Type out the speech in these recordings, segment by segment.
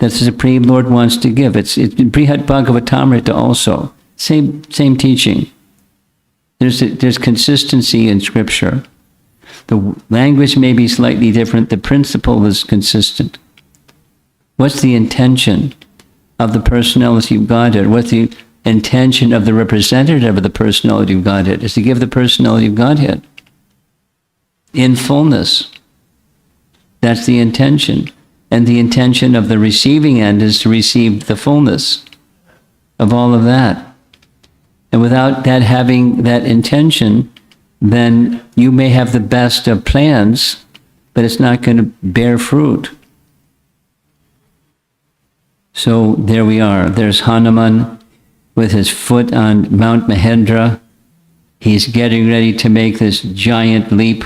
that the Supreme Lord wants to give. It's Brihad Bhagavatamrita also. Same teaching. There's consistency in Scripture. The language may be slightly different. The principle is consistent. What's the intention of the personality of Godhead? What's the intention of the representative of the personality of Godhead? Is to give the personality of Godhead in fullness. That's the intention. And the intention of the receiving end is to receive the fullness of all of that. And without that having that intention, then you may have the best of plans, but it's not going to bear fruit. So there we are. There's Hanuman with his foot on Mount Mahendra. He's getting ready to make this giant leap.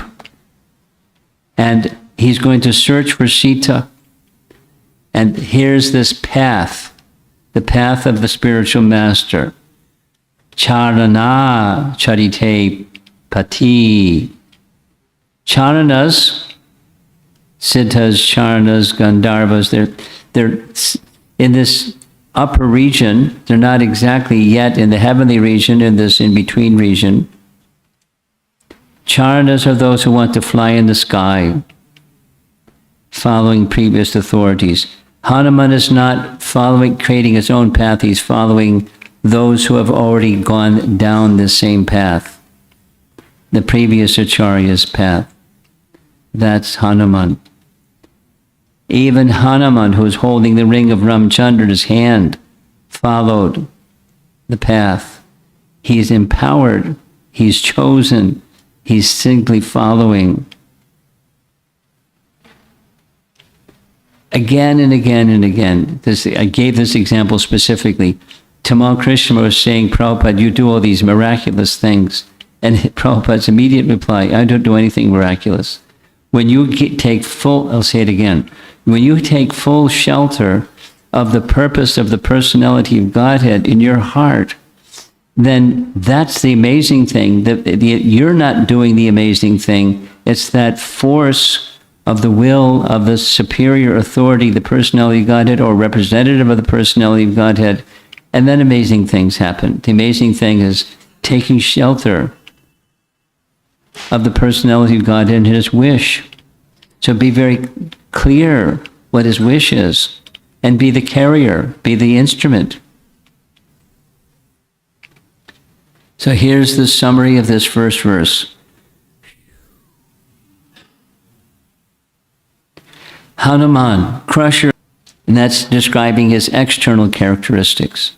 And he's going to search for Sita. And here's this path, the path of the spiritual master. Charana charite pati. Charanas, Siddhas, Charanas, Gandharvas, they're in this upper region. They're not exactly yet in the heavenly region, in this in-between region. Charanas are those who want to fly in the sky, following previous authorities. Hanuman is not creating his own path. He's following those who have already gone down the same path, the previous Acharya's path. That's Hanuman. Even Hanuman, who is holding the ring of Ramchandra in his hand, followed the path. He's empowered. He's chosen. He's simply following. Again and again and again. I gave this example specifically. Tamal Krishna was saying, Prabhupada, you do all these miraculous things. And Prabhupada's immediate reply, I don't do anything miraculous. When you take full, I'll say it again, when you take full shelter of the purpose of the personality of Godhead in your heart, then that's the amazing thing. You're not doing the amazing thing. It's that force of the will of the superior authority, the personality of Godhead, or representative of the personality of Godhead, and then amazing things happen. The amazing thing is taking shelter of the personality of Godhead and his wish. So be very clear what his wish is, and be the carrier, be the instrument. So here's the summary of this first verse. Hanuman, crusher, and that's describing his external characteristics.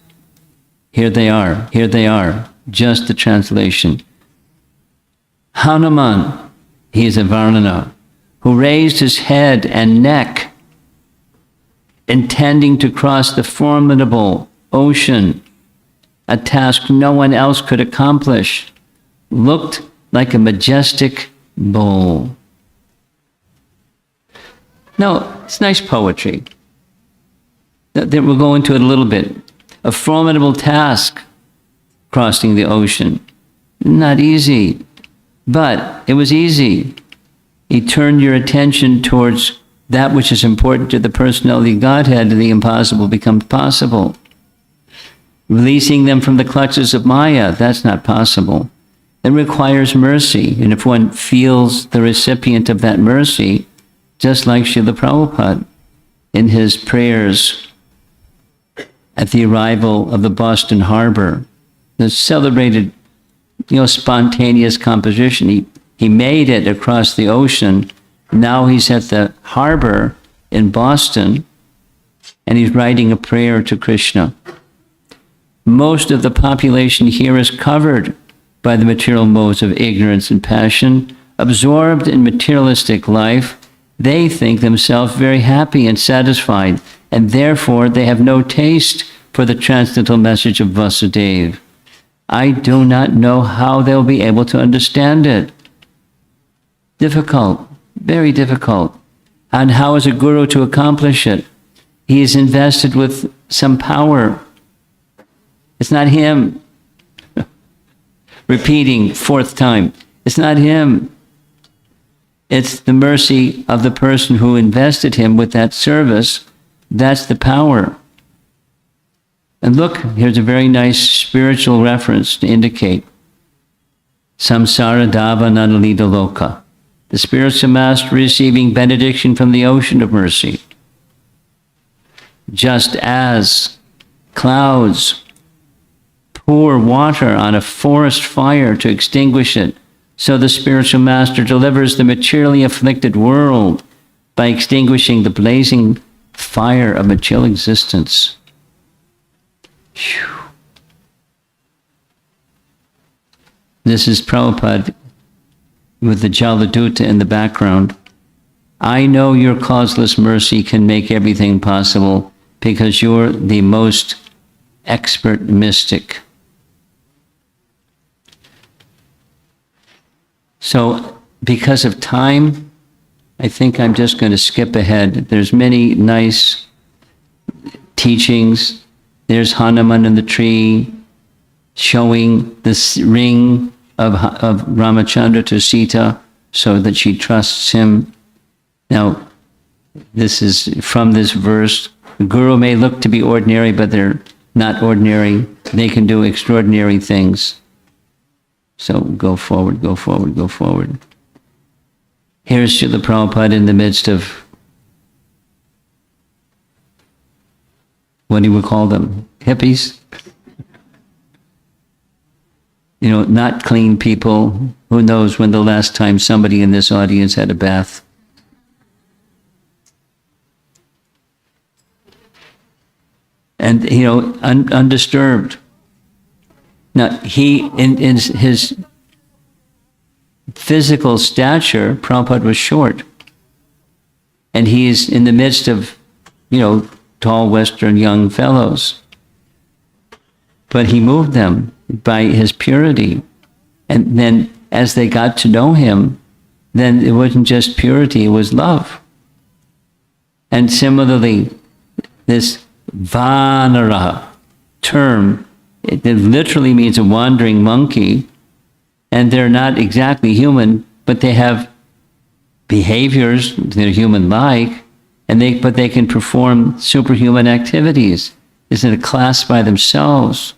Here they are, just the translation. Hanuman, he is a Varnana, who raised his head and neck, intending to cross the formidable ocean, a task no one else could accomplish, looked like a majestic bull. No, it's nice poetry. We'll go into it a little bit. A formidable task, crossing the ocean. Not easy, but it was easy. He turned your attention towards that which is important to the personality of Godhead, and the impossible becomes possible. Releasing them from the clutches of Maya, that's not possible. It requires mercy, and if one feels the recipient of that mercy, just like Srila Prabhupada in his prayers at the arrival of the Boston Harbor, the celebrated, spontaneous composition. He made it across the ocean. Now he's at the harbor in Boston, and he's writing a prayer to Krishna. Most of the population here is covered by the material modes of ignorance and passion, absorbed in materialistic life. They think themselves very happy and satisfied, and therefore they have no taste for the transcendental message of Vasudeva. I do not know how they'll be able to understand it. Difficult, very difficult. And how is a guru to accomplish it? He is invested with some power. It's not him. Repeating fourth time, it's not him. It's the mercy of the person who invested him with that service, That's the power. And look, here's a very nice spiritual reference to indicate Samsara Dava Nanalita Loka, the spiritual master receiving benediction from the ocean of mercy. Just as clouds pour water on a forest fire to extinguish it, so the spiritual master delivers the materially afflicted world by extinguishing the blazing fire of material existence. Whew. This is Prabhupada with the Jaladuta in the background. I know your causeless mercy can make everything possible because you're the most expert mystic. So, because of time, I think I'm just going to skip ahead. There's many nice teachings. There's Hanuman in the tree showing this ring of Ramachandra to Sita so that she trusts him. Now, this is from this verse. The guru may look to be ordinary, but they're not ordinary. They can do extraordinary things. So go forward, go forward, go forward. Here's Srila Prabhupada in the midst of, what do we call them? Hippies? You know, not clean people. Who knows when the last time somebody in this audience had a bath? And, you know, undisturbed. Now, he, in his physical stature, Prabhupada was short. And he is in the midst of, you know, tall Western young fellows. But he moved them by his purity. And then as they got to know him, then it wasn't just purity, it was love. And similarly, this Vanara term, it literally means a wandering monkey, and they're not exactly human, but they have behaviors that are human-like, but they can perform superhuman activities. It's in a class by themselves.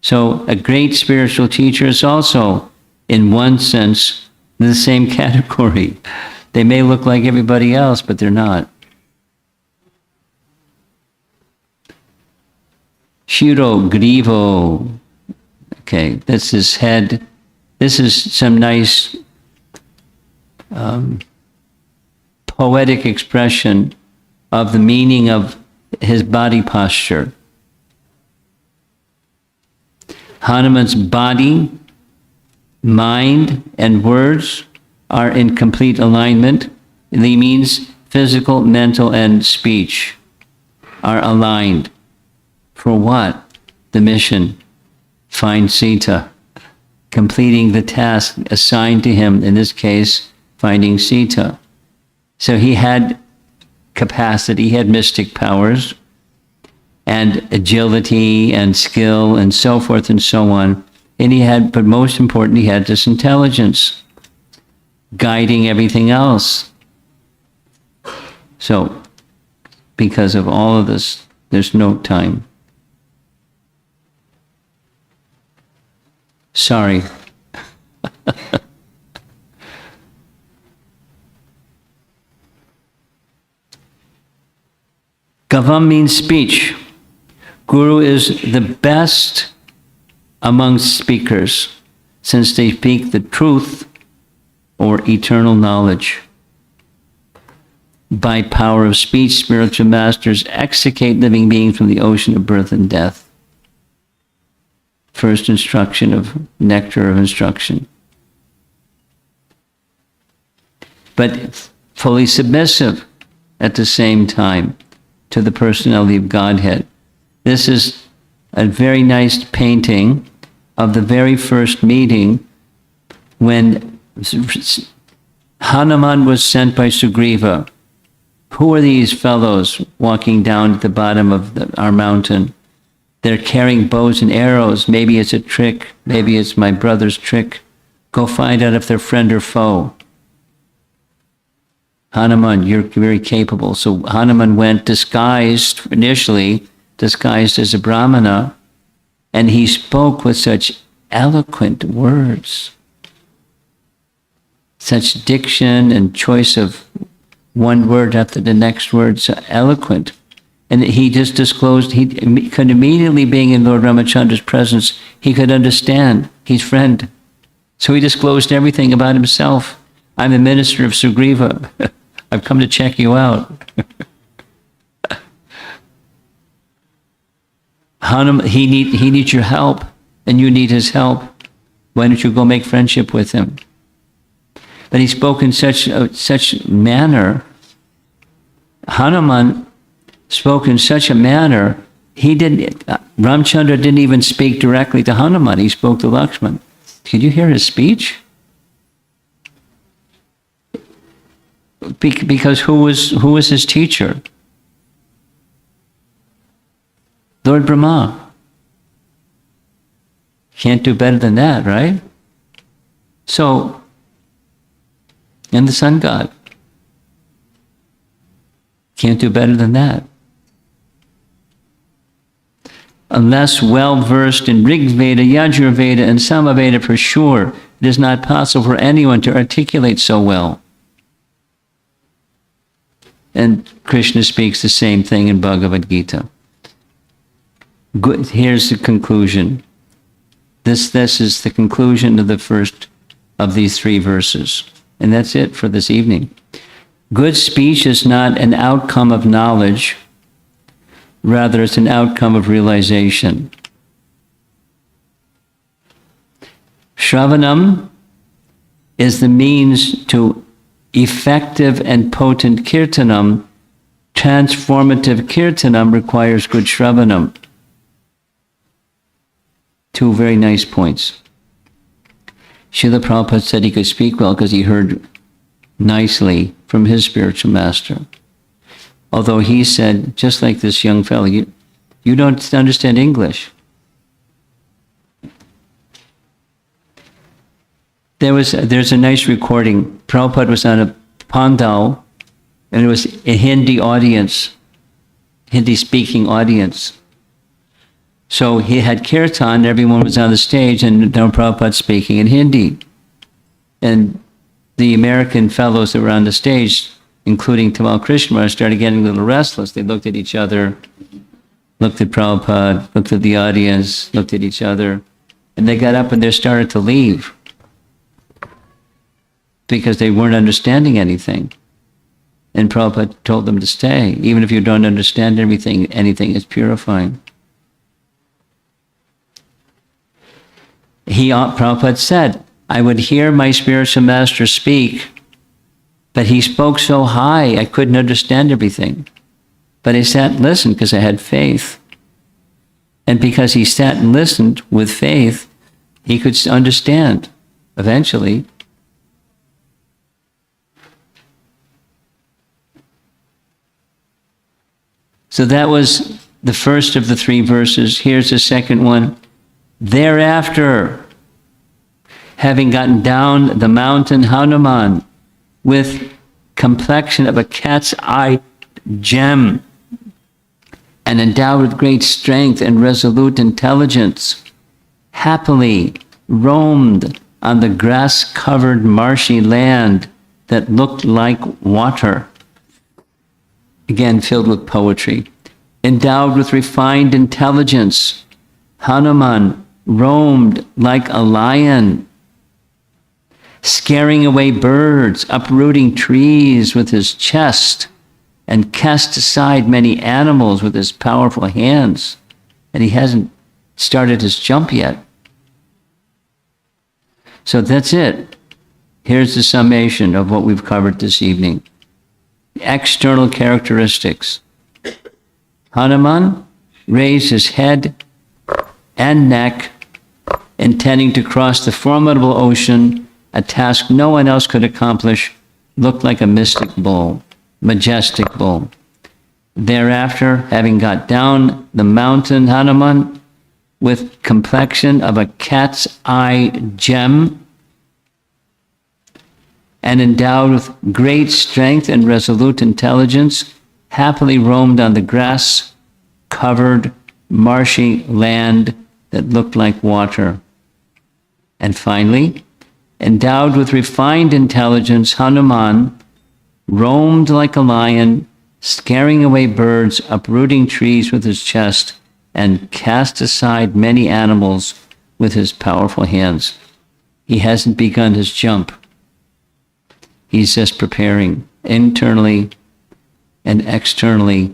So a great spiritual teacher is also, in one sense, in the same category. They may look like everybody else, but they're not. Shiro Grivo. Okay, this is head. This is some nice poetic expression of the meaning of his body posture. Hanuman's body, mind, and words are in complete alignment. It means physical, mental, and speech are aligned. For what? The mission. Find Sita. Completing the task assigned to him, in this case, finding Sita. So he had capacity, he had mystic powers, and agility, and skill, and so forth and so on. And he had, but most important, he had this intelligence, guiding everything else. So, because of all of this, there's no time. Sorry. Gavam means speech. Guru is the best among speakers, since they speak the truth or eternal knowledge. By power of speech, spiritual masters extricate living beings from the ocean of birth and death. First instruction of nectar of instruction. But fully submissive at the same time to the personality of Godhead. This is a very nice painting of the very first meeting when Hanuman was sent by Sugriva. Who are these fellows walking down at the bottom of our mountain? They're carrying bows and arrows. Maybe it's a trick. Maybe it's my brother's trick. Go find out if they're friend or foe. Hanuman, you're very capable. So Hanuman went initially disguised as a Brahmana, and he spoke with such eloquent words, such diction and choice of one word after the next word, so eloquent. And he just disclosed, he could immediately, being in Lord Ramachandra's presence, he could understand his friend. So he disclosed everything about himself. I'm a minister of Sugriva. I've come to check you out. Hanuman, he needs your help, and you need his help. Why don't you go make friendship with him? But he spoke in such manner. Hanuman spoke in such a manner. Ramchandra didn't even speak directly to Hanuman. He spoke to Lakshman. Could you hear his speech? Because who was his teacher? Lord Brahma. Can't do better than that, right? So, and the sun god. Can't do better than that. Unless well versed in Rig Veda, Yajur Veda, and Samaveda for sure, it is not possible for anyone to articulate so well. And Krishna speaks the same thing in Bhagavad Gita. Good. Here's the conclusion. This is the conclusion of the first of these 3 verses. And that's it for this evening. Good speech is not an outcome of knowledge. Rather, it's an outcome of realization. Shravanam is the means to effective and potent kirtanam. Transformative kirtanam requires good shravanam. 2 very nice points. Srila Prabhupada said he could speak well because he heard nicely from his spiritual master. Although he said, just like this young fellow, you don't understand English. There's a nice recording. Prabhupada was on a pandal, and it was a Hindi audience, Hindi-speaking audience. So he had kirtan, everyone was on the stage, and Prabhupada speaking in Hindi. And the American fellows that were on the stage, including Tamal Krishna, started getting a little restless. They looked at each other, looked at Prabhupada, looked at the audience, looked at each other, and they got up and they started to leave because they weren't understanding anything. And Prabhupada told them to stay. Even if you don't understand anything is purifying. Prabhupada said, I would hear my spiritual master speak, but he spoke so high, I couldn't understand everything. But I sat and listened because I had faith. And because he sat and listened with faith, he could understand eventually. So that was the first of the 3 verses. Here's the second one. Thereafter, having gotten down the mountain Hanuman with complexion of a cat's eye gem and endowed with great strength and resolute intelligence, happily roamed on the grass-covered marshy land that looked like water, again filled with poetry. Endowed with refined intelligence, Hanuman roamed like a lion, scaring away birds, uprooting trees with his chest, and cast aside many animals with his powerful hands. And he hasn't started his jump yet. So that's it. Here's the summation of what we've covered this evening. External characteristics. Hanuman raised his head and neck, intending to cross the formidable ocean, a task no one else could accomplish, looked like a mystic bull, majestic bull. Thereafter, having got down the mountain, Hanuman, with complexion of a cat's eye gem, and endowed with great strength and resolute intelligence, happily roamed on the grass-covered, marshy land that looked like water. And finally, endowed with refined intelligence, Hanuman roamed like a lion, scaring away birds, uprooting trees with his chest, and cast aside many animals with his powerful hands. He hasn't begun his jump. He's just preparing internally and externally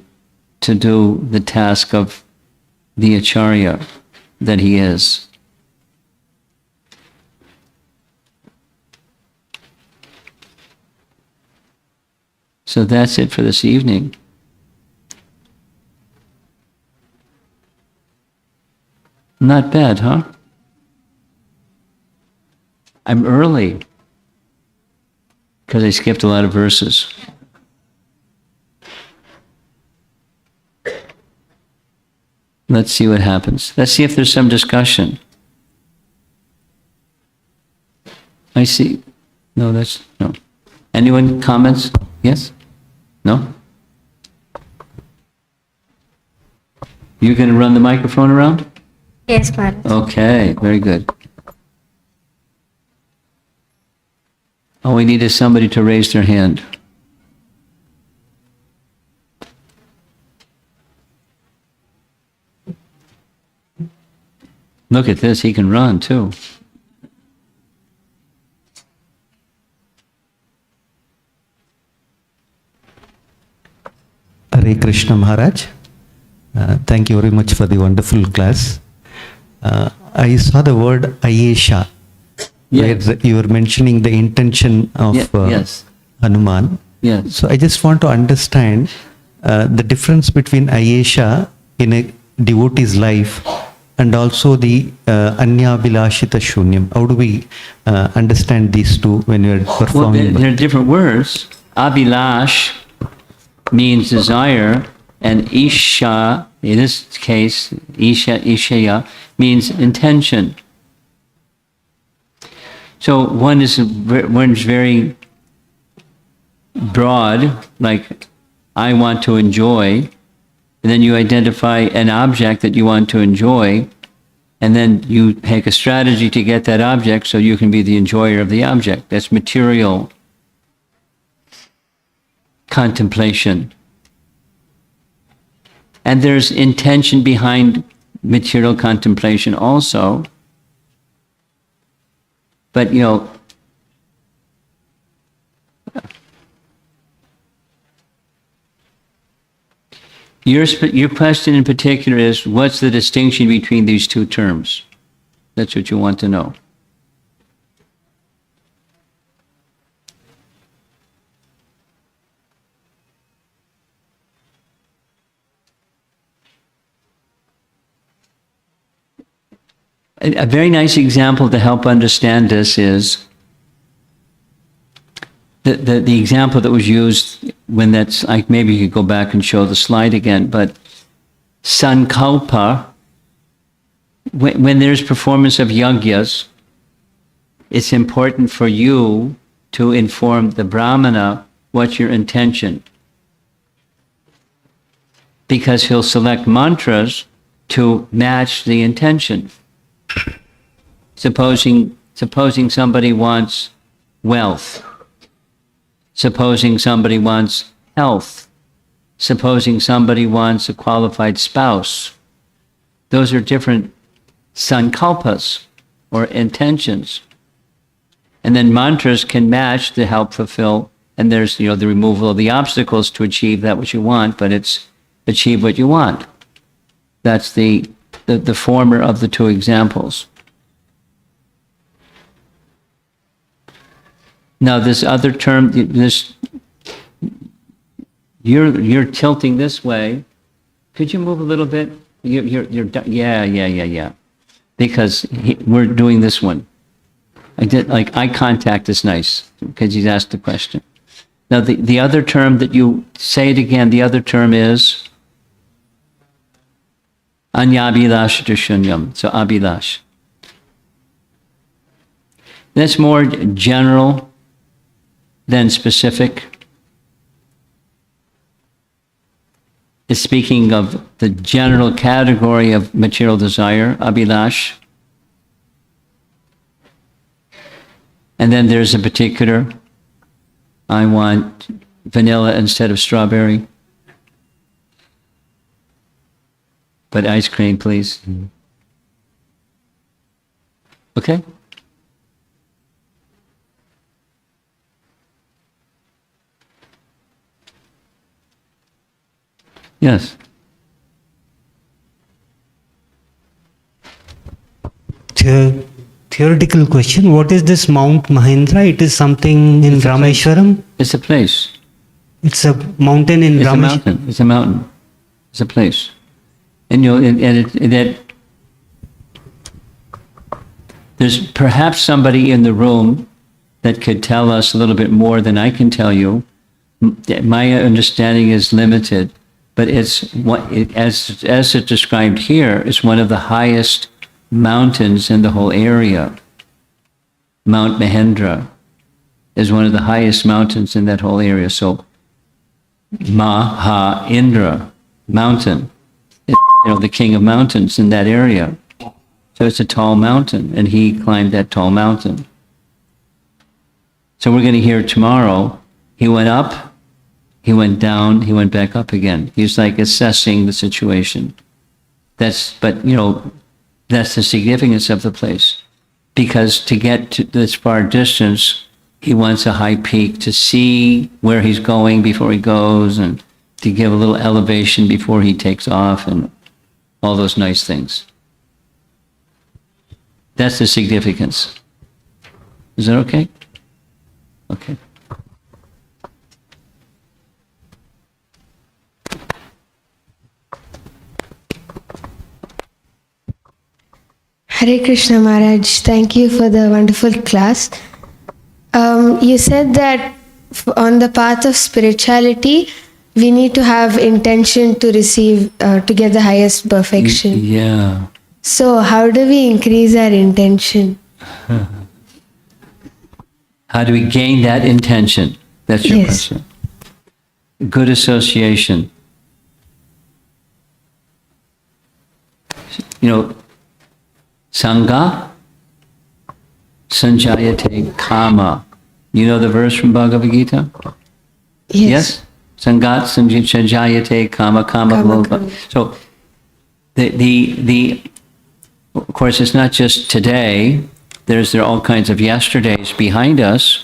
to do the task of the acharya that he is. So that's it for this evening. Not bad, huh? I'm early because I skipped a lot of verses. Let's see what happens. Let's see if there's some discussion. I see. No, no. Anyone comments? Yes? No? You going to run the microphone around? Yes, Maharaj. Okay, very good. All we need is somebody to raise their hand. Look at this, he can run too. Hare Krishna Maharaj. Thank you very much for the wonderful class. I saw the word Ayesha, Yes. where you were mentioning the intention of Yes. Hanuman. Yes. So I just want to understand the difference between Ayesha in a devotee's life and also the Anyabhilashita Shunyam. How do we understand these two when we are Well, performing? they're different words. Abhilash means desire, and Isha, in this case, Ishaya, means intention. So one's very broad, like I want to enjoy, and then you identify an object that you want to enjoy, and then you take a strategy to get that object so you can be the enjoyer of the object. That's material contemplation. And there's intention behind material contemplation also. But, your question in particular is, what's the distinction between these two terms? That's what you want to know. A very nice example to help understand this is the example that was used when that's like, maybe you could go back and show the slide again, but sankalpa, when there's performance of yagyas, it's important for you to inform the brahmana what's your intention, because he'll select mantras to match the intention. Supposing somebody wants wealth, supposing somebody wants health, supposing somebody wants a qualified spouse, those are different sankalpas or intentions. And then mantras can match to help fulfill, and there's the removal of the obstacles to achieve that which you want, but it's achieve what you want. That's the former of the two examples. Now this other term, you're tilting this way. Could you move a little bit? Yeah. Because we're doing this one. I did like eye contact is nice because he's asked the question. Now the other term that you say it again. The other term is Anyabhilash Shunyam. So Abhilash. That's more general. then specific is speaking of the general category of material desire, abhilash. And then there's a particular, I want vanilla instead of strawberry. But ice cream, please. Okay? Yes. Theoretical question. What is this Mount Mahendra? It is something in Rameshwaram? It's a place. It's a mountain in It's a Rameshwaram? mountain. It's a mountain. It's a place. And you know, that there's perhaps somebody in the room that could tell us a little bit more than I can tell you. My understanding is limited, but it's what as it's described here, is one of the highest mountains in the whole area. Mount Mahendra is one of the highest mountains in that whole area. So Maha Indra, mountain, is, the king of mountains in that area. So it's a tall mountain, and he climbed that tall mountain. So we're going to hear tomorrow, he went up, he went down, he went back up again. He's like assessing the situation. That's the significance of the place. Because to get to this far distance, he wants a high peak to see where he's going before he goes, and to give a little elevation before he takes off, and all those nice things. That's the significance. Is that okay? Okay. Hare Krishna Maharaj, thank you for the wonderful class. You said that on the path of spirituality, we need to have intention to receive, to get the highest perfection. Yeah. So how do we increase our intention? How do we gain that intention? That's your Yes. question. Good association. Sangha sanjayate kama. You know the verse from Bhagavad Gita? Yes? Sangat sanjayate kama Kama, lobha. kama. So of course, it's not just today. There are all kinds of yesterdays behind us,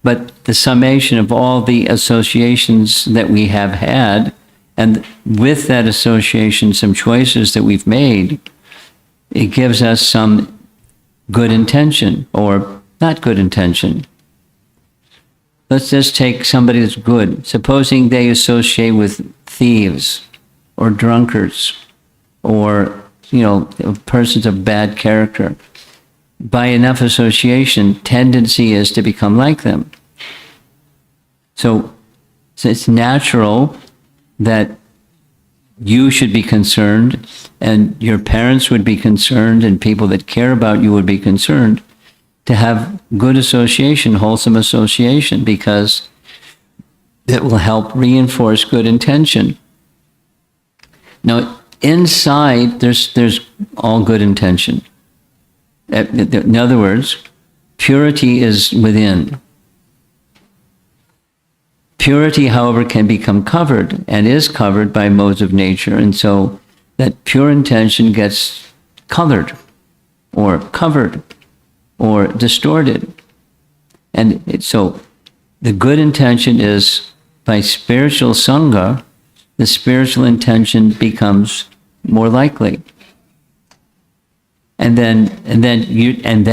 but the summation of all the associations that we have had, and with that association, some choices that we've made, it gives us some good intention or not good intention. Let's just take somebody that's good. Supposing they associate with thieves or drunkards or, persons of bad character. By enough association, tendency is to become like them. So it's natural that you should be concerned, and your parents would be concerned, and people that care about you would be concerned to have good association, wholesome association, because it will help reinforce good intention. Now, inside, there's all good intention. In other words, purity is within. Purity, however, can become covered and is covered by modes of nature. And so that pure intention gets colored or covered or distorted. And so the good intention is by spiritual sangha, the spiritual intention becomes more likely. And then you and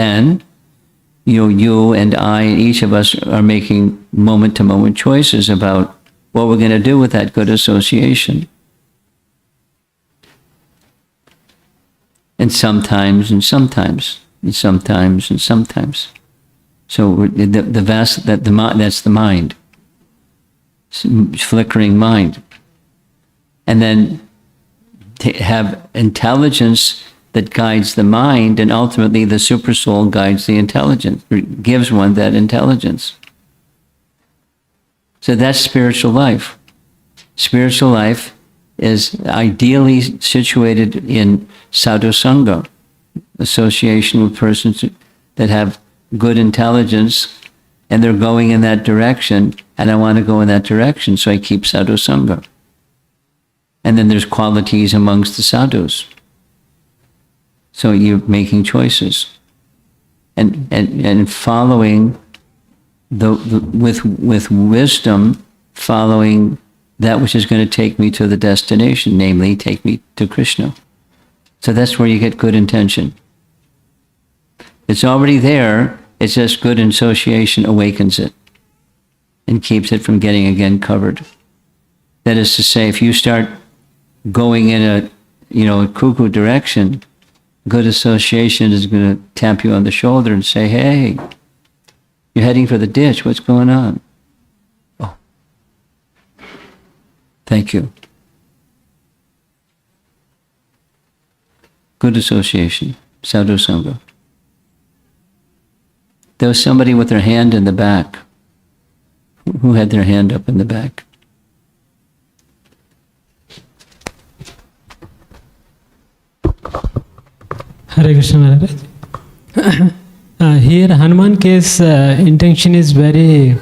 I, and each of us are making moment-to-moment choices about what we're going to do with that good association. And sometimes. So that's the mind, flickering mind, and then to have intelligence that guides the mind, and ultimately the supersoul guides the intelligence, gives one that intelligence. So that's spiritual life. Spiritual life is ideally situated in sadhu sangha, association with persons that have good intelligence, and they're going in that direction, and I want to go in that direction, so I keep sadhu sangha. And then there's qualities amongst the sadhus. So you're making choices. And following with wisdom, following that which is going to take me to the destination, namely take me to Krishna. So that's where you get good intention. It's already there, it's just good association awakens it and keeps it from getting again covered. That is to say, if you start going in a cuckoo direction, good association is going to tap you on the shoulder and say, hey, you're heading for the ditch, what's going on? Oh, thank you. Good association, sadhu sangha. There was somebody with their hand in the back. Who had their hand up in the back? Hare Krishna Maharaj. Here Hanuman case intention is very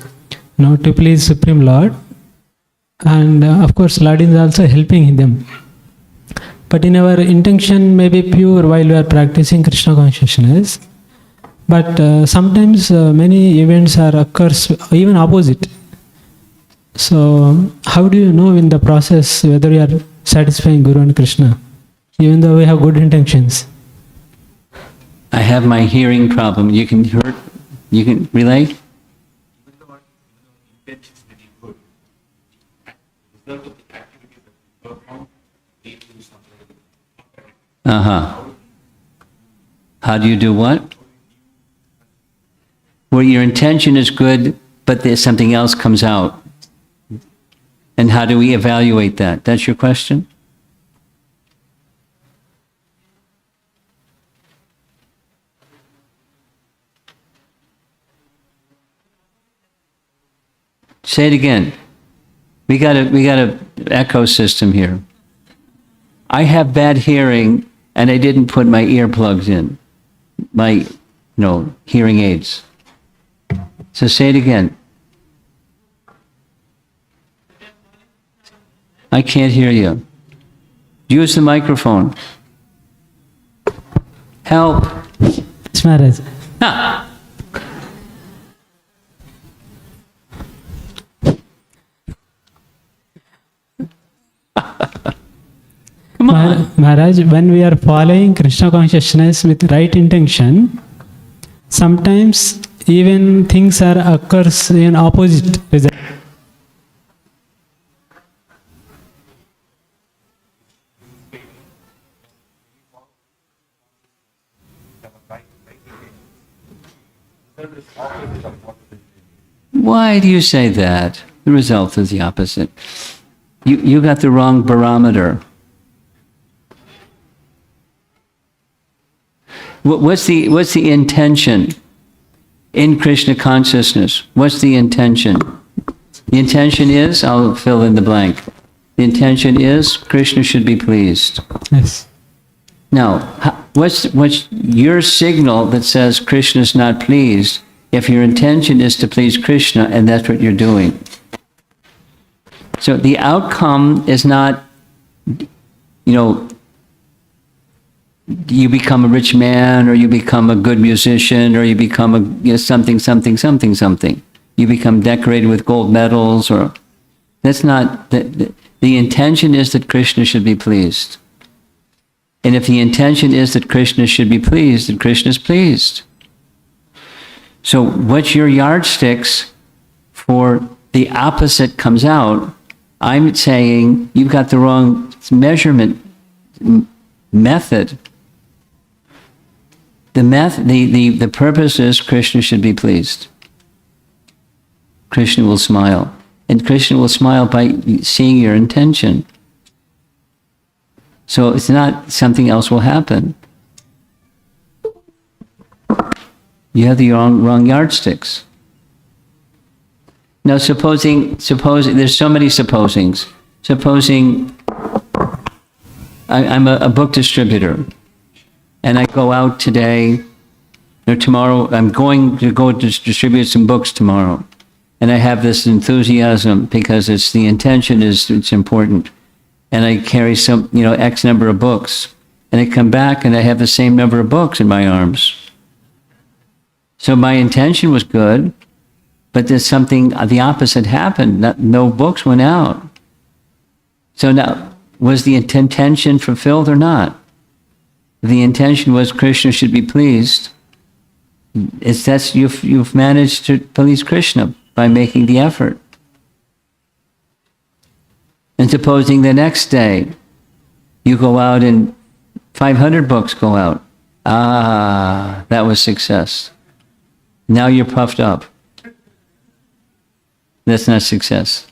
to please Supreme Lord, and of course Lord is also helping them. But in our intention may be pure while we are practicing Krishna consciousness, but sometimes many events occurs even opposite. So how do you know in the process whether you are satisfying Guru and Krishna, even though we have good intentions? I have my hearing problem. You can relate? How do you do what? Where your intention is good, but there's something else comes out. And how do we evaluate that? That's your question? Say it again. We got a echo system here. I have bad hearing and I didn't put my earplugs in. My hearing aids. So say it again. I can't hear you. Use the microphone. Help. Yes, Maharaj. Ah. Come on. Maharaj, when we are following Krishna consciousness with right intention, sometimes even things occurs in opposite result. Why do you say that? The result is the opposite. You got the wrong barometer. What's the intention in Krishna consciousness? What's the intention? The intention is, I'll fill in the blank. The intention is Krishna should be pleased. Yes. Now, what's your signal that says Krishna is not pleased if your intention is to please Krishna and that's what you're doing? So the outcome is not, you become a rich man, or you become a good musician, or you become something. You become decorated with gold medals, or that's not, the intention is that Krishna should be pleased. And if the intention is that Krishna should be pleased, then Krishna is pleased. So what's your yardsticks for the opposite comes out? I'm saying you've got the wrong measurement method. The purpose is Krishna should be pleased. Krishna will smile. And Krishna will smile by seeing your intention. So it's not something else will happen. You have the wrong yardsticks. Now, supposing, there's so many supposings. Supposing I'm a book distributor, and I go out today, or tomorrow, I'm going to go distribute some books tomorrow. And I have this enthusiasm because the intention is, it's important. And I carry some, X number of books. And I come back and I have the same number of books in my arms. So my intention was good, but there's something, the opposite happened. No books went out. So now, was the intention fulfilled or not? The intention was Krishna should be pleased. You've managed to please Krishna by making the effort. And supposing the next day you go out and 500 books go out. That was success. Now you're puffed up. That's not success.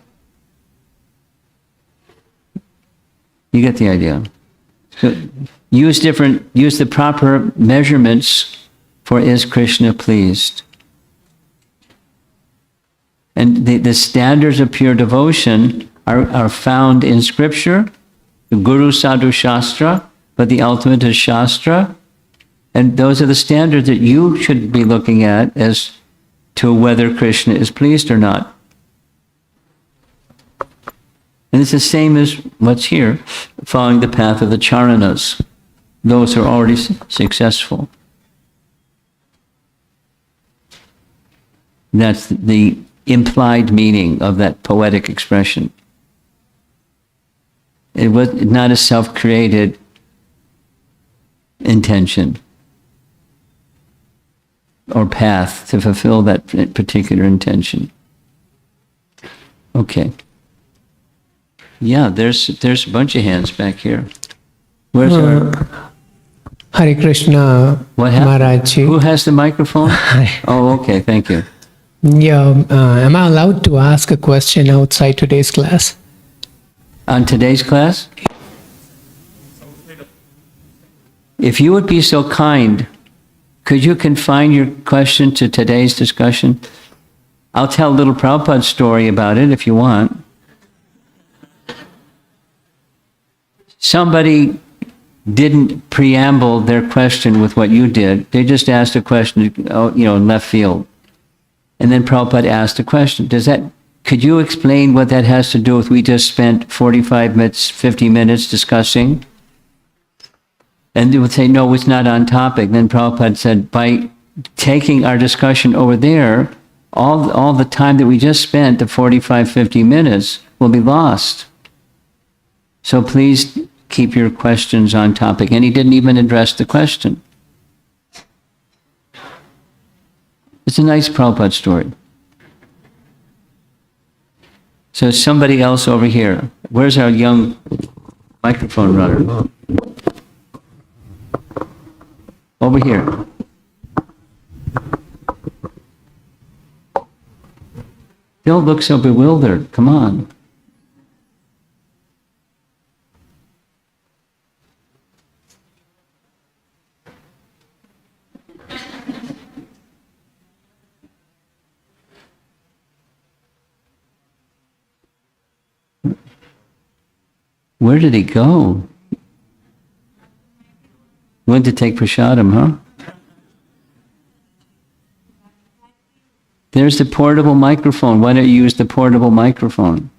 You get the idea. So use the proper measurements for is Krishna pleased. And the standards of pure devotion are found in Scripture, the Guru Sadhu Shastra, but the ultimate is Shastra. And those are the standards that you should be looking at as to whether Krishna is pleased or not. And it's the same as what's here, following the path of the Charanas, those who are already successful. That's the implied meaning of that poetic expression. It was not a self-created intention or path to fulfill that particular intention. Okay. Yeah, there's a bunch of hands back here. Where's our... Hare Krishna, What happened? Maharaj. Who has the microphone? Oh, okay, thank you. Yeah, am I allowed to ask a question outside today's class? On today's class? If you would be so kind, could you confine your question to today's discussion? I'll tell a little Prabhupada story about it if you want. Somebody didn't preamble their question with what you did. They just asked a question, in left field. And then Prabhupada asked a question. Could you explain what that has to do with we just spent 45 minutes, 50 minutes discussing? And they would say, no, it's not on topic. Then Prabhupada said, by taking our discussion over there, all the time that we just spent, the 45, 50 minutes, will be lost. So please keep your questions on topic. And he didn't even address the question. It's a nice Prabhupada story. So somebody else over here. Where's our young microphone runner? Over here. Don't look so bewildered. Come on. Where did he go? Went to take prasadam, huh? There's the portable microphone. Why don't you use the portable microphone?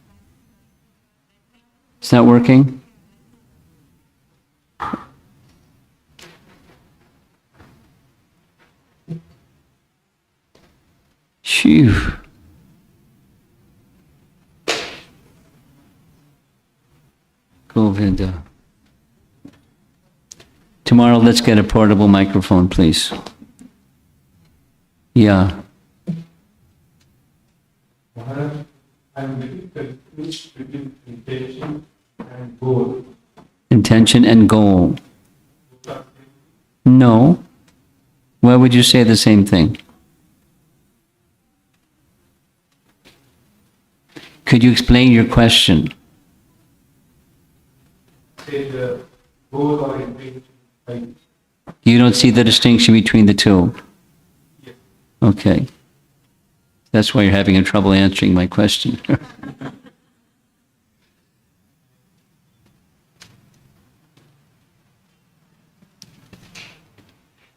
It's not working? Phew. Govinda. Tomorrow, let's get a portable microphone, please. Yeah. I'm very confused between intention and goal. Intention and goal. No. Why would you say the same thing? Could you explain your question? Say the goal or intention. You don't see the distinction between the two? Yes. Okay. That's why you're having a trouble answering my question.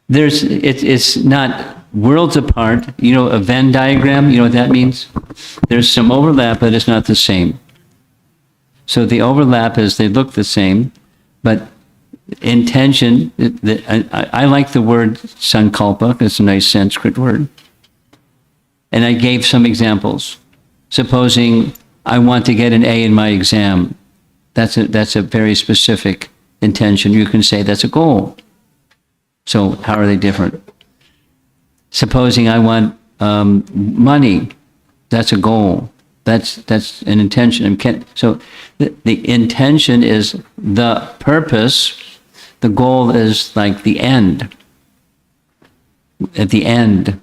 It's not worlds apart. You know, a Venn diagram, you know what that means? There's some overlap, but it's not the same. So the overlap is they look the same, but intention, I like the word sankalpa, it's a nice Sanskrit word. And I gave some examples. Supposing I want to get an A in my exam, that's a very specific intention. You can say that's a goal. So how are they different? Supposing I want money, that's a goal. That's an intention. So the intention is the purpose. The goal is like the end. At the end,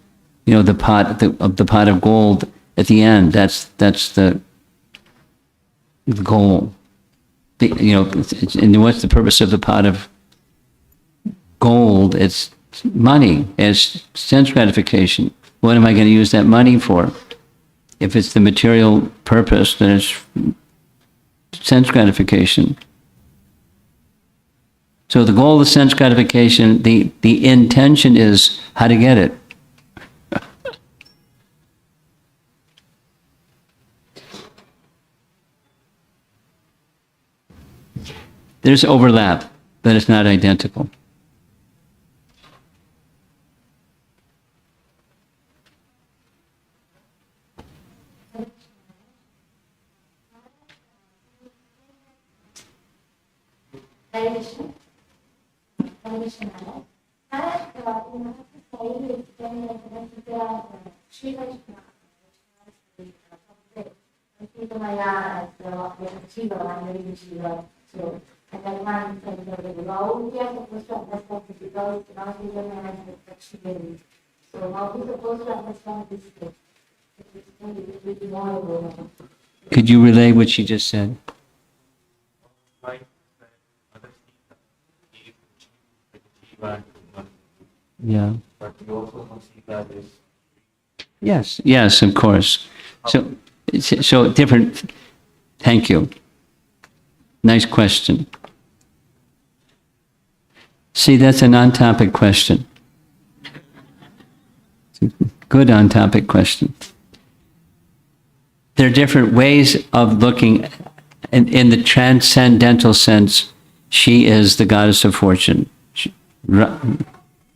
you know, the pot of gold. At the end, that's the goal. And what's the purpose of the pot of gold? It's money. It's sense gratification. What am I going to use that money for? If it's the material purpose, then it's sense gratification. So the goal is sense gratification. The intention is how to get it. There's overlap, but it's not identical. Could you relay what she just said? Yeah. But you also don't see that as Yes, of course. So different. Thank you. Nice question. See, that's an on-topic question. Good on-topic question. There are different ways of looking. In the transcendental sense, she is the goddess of fortune.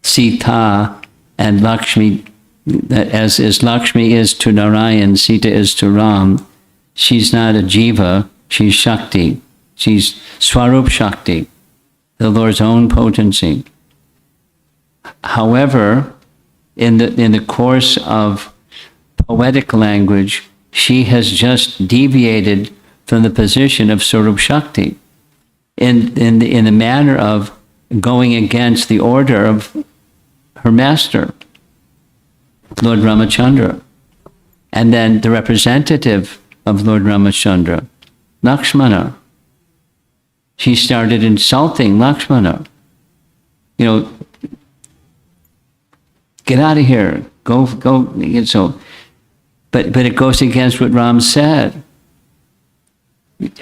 Sita and Lakshmi, as Lakshmi is to Narayan, Sita is to Ram. She's not a jiva, she's Shakti. She's Swarup Shakti, the Lord's own potency. However, in the course of poetic language, she has just deviated from the position of Swarup Shakti in the manner of going against the order of her master, Lord Ramachandra. And then the representative of Lord Ramachandra, Lakshmana. She started insulting Lakshmana. You know, get out of here, go. So, but it goes against what Ram said.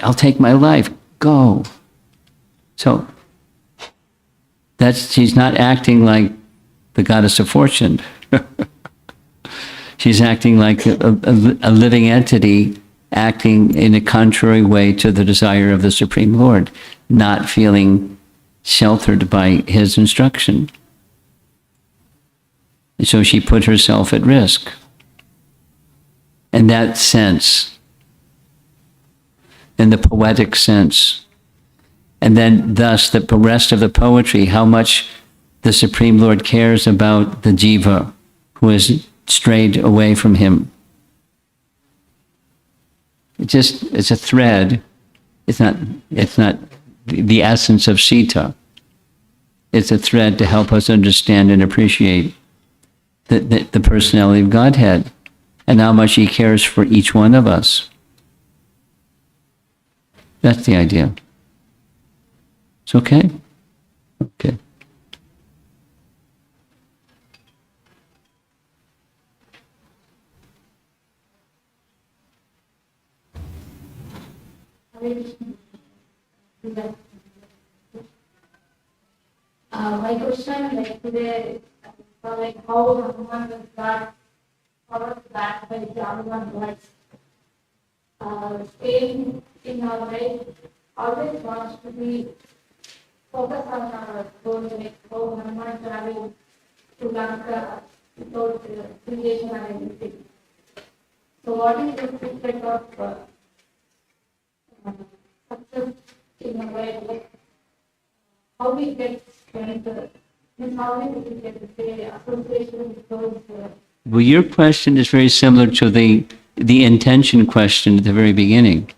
I'll take my life, go. So, she's not acting like the goddess of fortune. She's acting like a living entity, acting in a contrary way to the desire of the Supreme Lord, not feeling sheltered by his instruction. And so she put herself at risk. In that sense, in the poetic sense, and then thus the rest of the poetry, how much the Supreme Lord cares about the jiva who has strayed away from him. It's a thread. It's not the essence of Sita. It's a thread to help us understand and appreciate the personality of Godhead and how much he cares for each one of us. That's the idea. It's okay? Okay. My question, like today, like how Hanuman was got powered back by the Hanuman words. Staying in our life always wants to be focused on our goal, like how Hanuman traveled to Lanka without creation and everything. So, what is the secret of success in a way? Like, how we get strength? How we get the association with those? Well, your question is very similar to the intention question at the very beginning.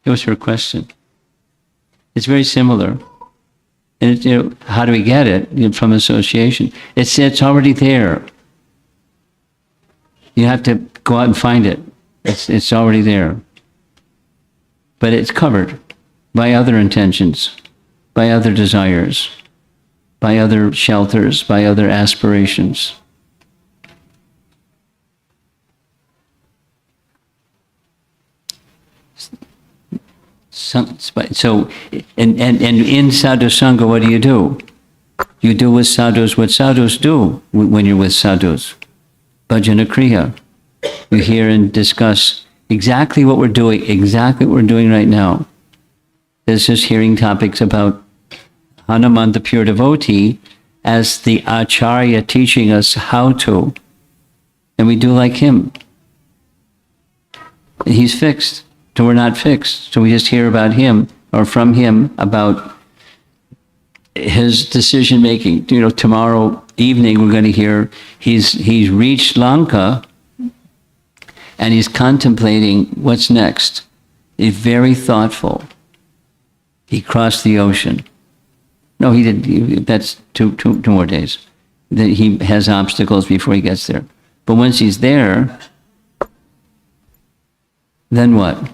It was her question. It's very similar. And how do we get it? From association. It's already there. You have to go out and find it. It's already there. But it's covered by other intentions, by other desires, by other shelters, by other aspirations. So, and in sadhu sangha, what do? You do with sadhus what sadhus do when you're with sadhus. Bhajana kriya. You hear and discuss exactly what we're doing right now. This is hearing topics about Hanuman, the pure devotee, as the acharya teaching us how to. And we do like him. He's fixed. So we're not fixed. So we just hear about him or from him about his decision making. Tomorrow evening we're going to hear he's reached Lanka and he's contemplating what's next. He's very thoughtful. He crossed the ocean. No, he didn't. That's two more days. That he has obstacles before he gets there. But once he's there, then what?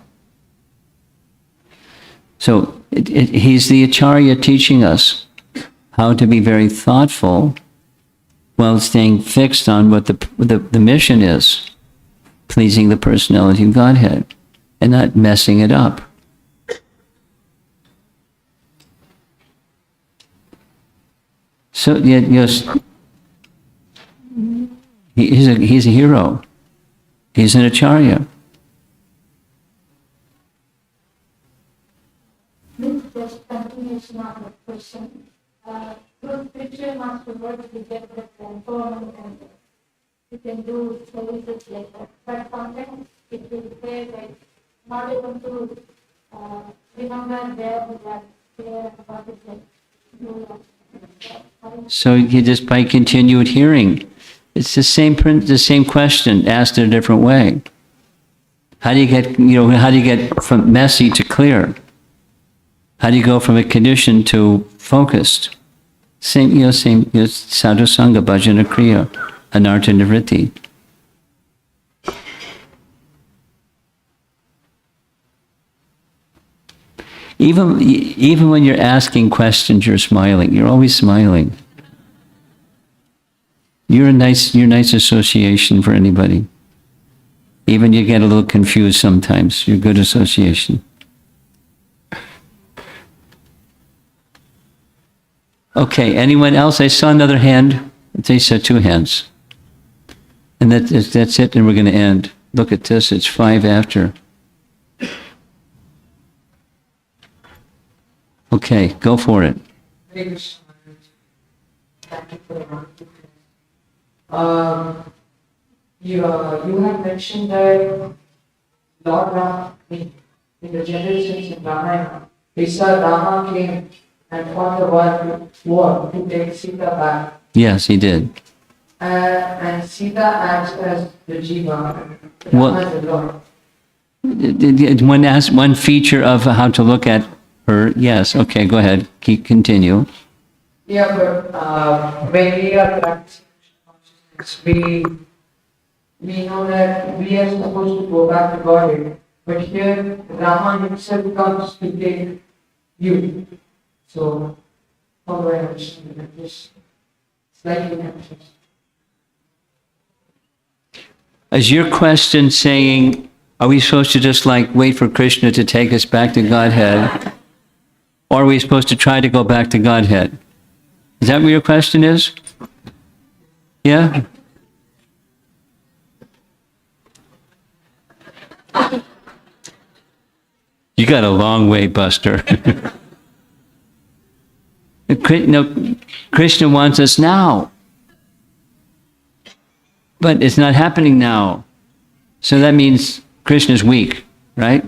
So he's the acharya teaching us how to be very thoughtful while staying fixed on what the mission is, pleasing the personality of Godhead, and not messing it up. So yes, he's a hero. He's an acharya. Just continuation of the question. Through spiritual master words, we get that empowerment and we can do services like that. But sometimes it will say like not able to remember where we are there about it like. So you just by continued hearing, it's the same question asked in a different way. How do you get from messy to clear? How do you go from a condition to focused? Same sadhu sangha, bhajana kriya, anartha nivritti. Even when you're asking questions, you're smiling. You're always smiling. You're a nice association for anybody. Even you get a little confused sometimes. You're good association. Okay, anyone else? I saw another hand. They saw two hands. And that's it, and we're going to end. Look at this, it's 5 after. Okay, go for it. Hare Krishna. Thank you for the wonderful you have mentioned that Lord Rama in the generations in Ramayana, he saw Rama came and fought the war to take Sita back. Yes, he did. And Sita acts as the Jiva, What? Rama the Lord. One feature of how to look at her. Yes, okay, go ahead. Continue. Yeah, but when we are practicing consciousness, we know that we are supposed to go back to Godhead, but here Rama himself comes to take you. So, how do I understand that? Just slightly anxious. Is your question saying Are we supposed to just like wait for Krishna to take us back to Godhead? Or are we supposed to try to go back to Godhead? Is that what your question is? Yeah? You got a long way, Buster. No, Krishna wants us now. But it's not happening now. So that means Krishna's weak, right?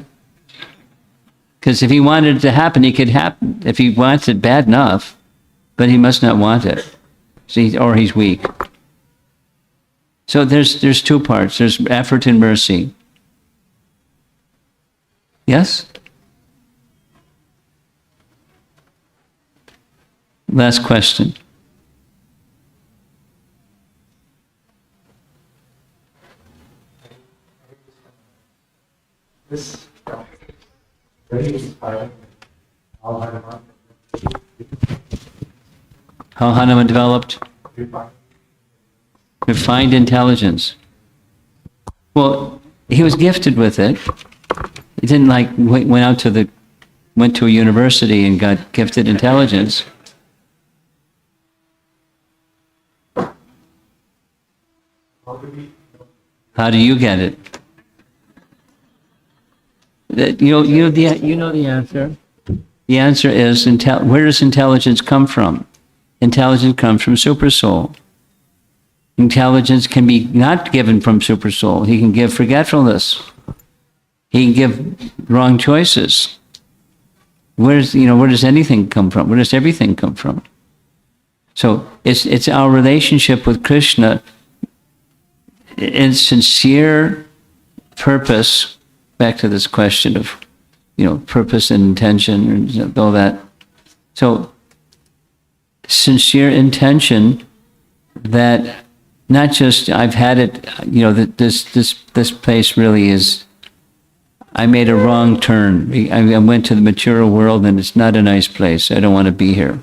Because if he wanted it to happen, it could happen. If he wants it bad enough, but he must not want it. See, or he's weak. So there's two parts. There's effort and mercy. Yes? Last question. This very inspiring. How Hanuman How Hanuman developed refined intelligence. Well, he was gifted with it. He didn't like went to a university and got gifted intelligence. How do you get it? You know the answer. The answer is where does intelligence come from? Intelligence comes from Supersoul. Intelligence can be not given from Supersoul. He can give forgetfulness. He can give wrong choices. Where does anything come from? Where does everything come from? So it's our relationship with Krishna in sincere purpose. Back to this question of, purpose and intention and all that. So sincere intention that not just I've had it, that this place really is. I made a wrong turn. I went to the material world and it's not a nice place. I don't want to be here.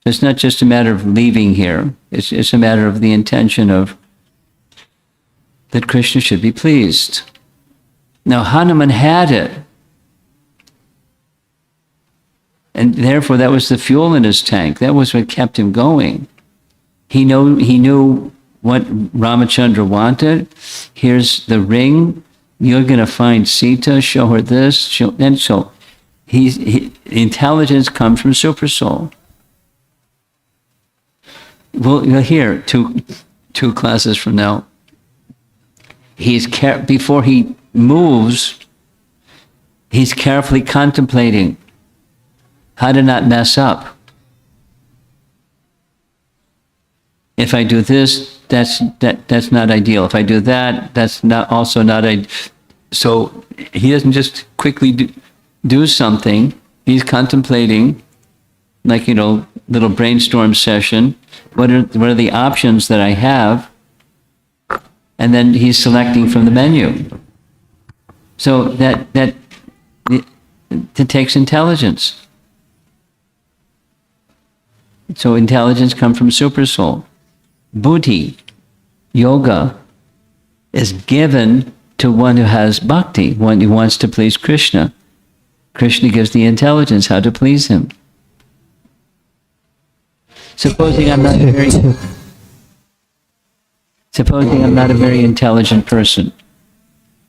It's not just a matter of leaving here. It's a matter of the intention of that Krishna should be pleased. Now Hanuman had it. And therefore that was the fuel in his tank. That was what kept him going. He knew what Ramachandra wanted. Here's the ring. You're going to find Sita, show her this. And so intelligence comes from Supersoul. Well, you'll hear two classes from now. Before he moves, he's carefully contemplating how to not mess up. If I do this, that's not ideal. If I do that, that's also not ideal. So he doesn't just quickly do something. He's contemplating, like, little brainstorm session. What are the options that I have? And then he's selecting from the menu. So that takes intelligence. So intelligence comes from Supersoul. Buddhi, yoga, is given to one who has bhakti, one who wants to please Krishna. Krishna gives the intelligence how to please him. Supposing I'm not a very intelligent person.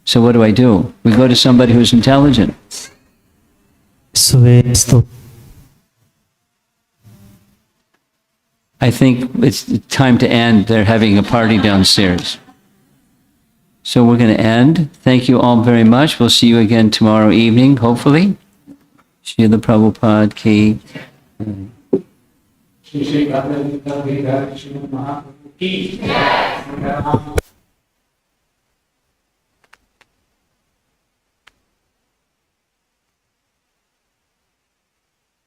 So what do? We go to somebody who's intelligent. I think it's time to end. They're having a party downstairs. So we're going to end. Thank you all very much. We'll see you again tomorrow evening, hopefully. Srila Prabhupada ki. Sri Sri Gandharvika Giridhari Mahaprabhu ki.